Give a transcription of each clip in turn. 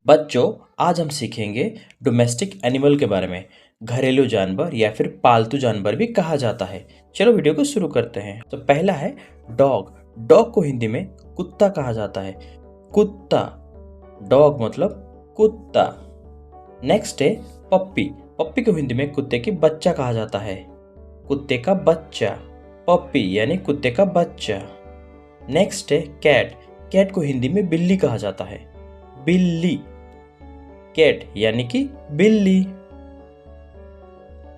बच्चों, आज हम सीखेंगे डोमेस्टिक एनिमल के बारे में। घरेलू जानवर या फिर पालतू जानवर भी कहा जाता है। चलो वीडियो को शुरू करते हैं। तो पहला है डॉग। डॉग को हिंदी में कुत्ता कहा जाता है। कुत्ता, डॉग मतलब कुत्ता। नेक्स्ट है पप्पी। पप्पी को हिंदी में कुत्ते की बच्चा कहा जाता है। कुत्ते का बच्चा, पप्पी यानी कुत्ते का बच्चा। नेक्स्ट है कैट। कैट को हिंदी में बिल्ली कहा जाता है। बिल्ली, कैट यानी कि बिल्ली।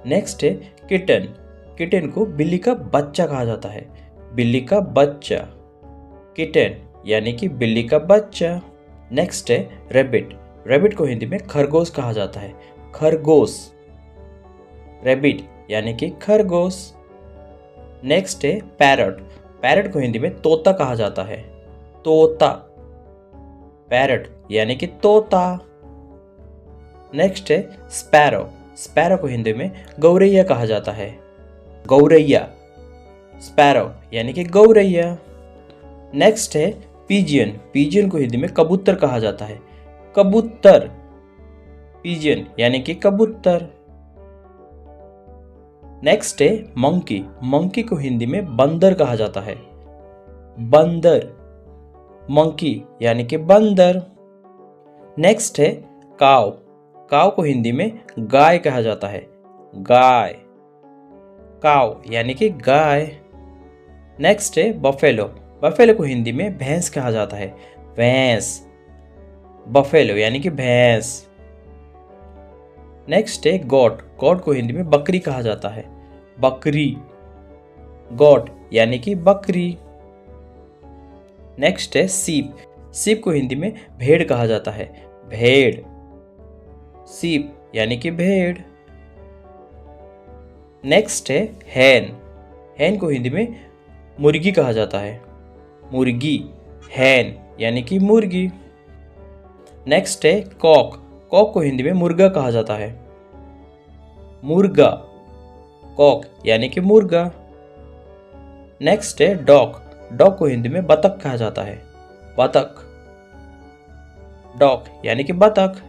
नेक्स्ट है किटन। किटन को बिल्ली का बच्चा कहा जाता है। बिल्ली का बच्चा, किटन यानी कि बिल्ली का बच्चा। नेक्स्ट है रैबिट। रैबिट को हिंदी में खरगोश कहा जाता है। खरगोश, रैबिट यानी कि खरगोश। नेक्स्ट है पैरट। पैरट को हिंदी में तोता कहा जाता है। तोता, पैरट यानी कि तोता। नेक्स्ट है स्पैरो। स्पैरो को हिंदी में गौरैया कहा जाता है। गौरैया, स्पैरो यानी कि गौरैया। नेक्स्ट है पिजियन। पिजियन को हिंदी में कबूतर कहा जाता है। कबूतर, पिजियन यानी कि कबूतर। नेक्स्ट है मंकी। मंकी को हिंदी में बंदर कहा जाता है। बंदर, मंकी यानी कि बंदर। नेक्स्ट है काव। काव को हिंदी में गाय कहा जाता है। गाय, काव यानी कि गाय। नेक्स्ट है बफेलो। बफेलो को हिंदी में भैंस कहा जाता है। भैंस, बफेलो यानी कि भैंस। नेक्स्ट है गोट। गोट को हिंदी में बकरी कहा जाता है। बकरी, गोट यानी कि बकरी। नेक्स्ट है सीप। सीप को हिंदी में भेड़ कहा जाता है। भेड़, सीप यानी कि भेड़। नेक्स्ट है हैन। हैन को हिंदी में मुर्गी कहा जाता है। मुर्गी, हैन यानी कि मुर्गी। नेक्स्ट है कॉक। कॉक को हिंदी में मुर्गा कहा जाता है। मुर्गा, कॉक यानी कि मुर्गा। नेक्स्ट है डॉग। डॉग को हिंदी में बतख कहा जाता है। बतख, डॉग यानी कि बतख।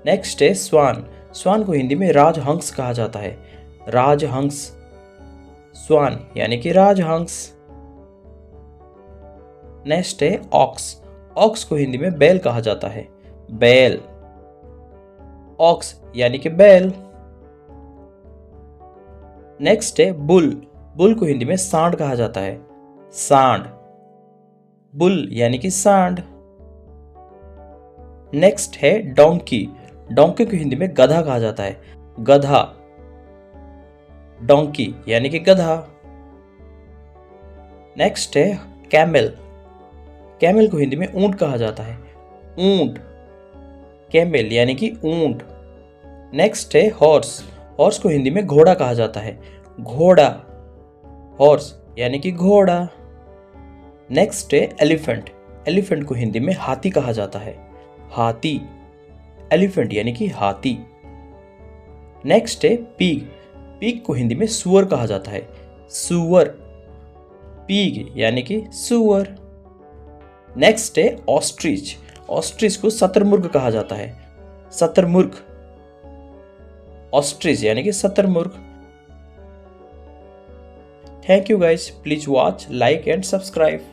नेक्स्ट है स्वान। स्वान को हिंदी में राजहंस कहा जाता है। राजहंस, स्वान यानी कि राजहंस। नेक्स्ट है ऑक्स। ऑक्स को हिंदी में बैल कहा जाता है। बैल, ऑक्स यानी कि बैल। नेक्स्ट है बुल। बुल को हिंदी में सांड कहा जाता है। सांड, बुल यानी कि सांड। नेक्स्ट है डोंकी। डोंकी को हिंदी में गधा कहा जाता है। गधा, डोंकी यानी कि गधा। नेक्स्ट है कैमल। कैमल को हिंदी में ऊंट कहा जाता है। ऊंट, कैमल यानी कि ऊंट। नेक्स्ट है हॉर्स। हॉर्स को हिंदी में घोड़ा कहा जाता है। घोड़ा, हॉर्स यानी कि घोड़ा। नेक्स्ट है एलिफेंट। एलिफेंट को हिंदी में हाथी कहा जाता है। हाथी, एलिफेंट यानी कि हाथी। नेक्स्ट है पीग। पीग को हिंदी में सुअर कहा जाता है। सुअर, पीग यानी कि सुअर। नेक्स्ट है ऑस्ट्रिच। ऑस्ट्रिच को शतरमुर्ग कहा जाता है। शतरमुर्ग, ऑस्ट्रिच यानी कि शतरमुर्ग। Thank you guys, please watch, like and subscribe.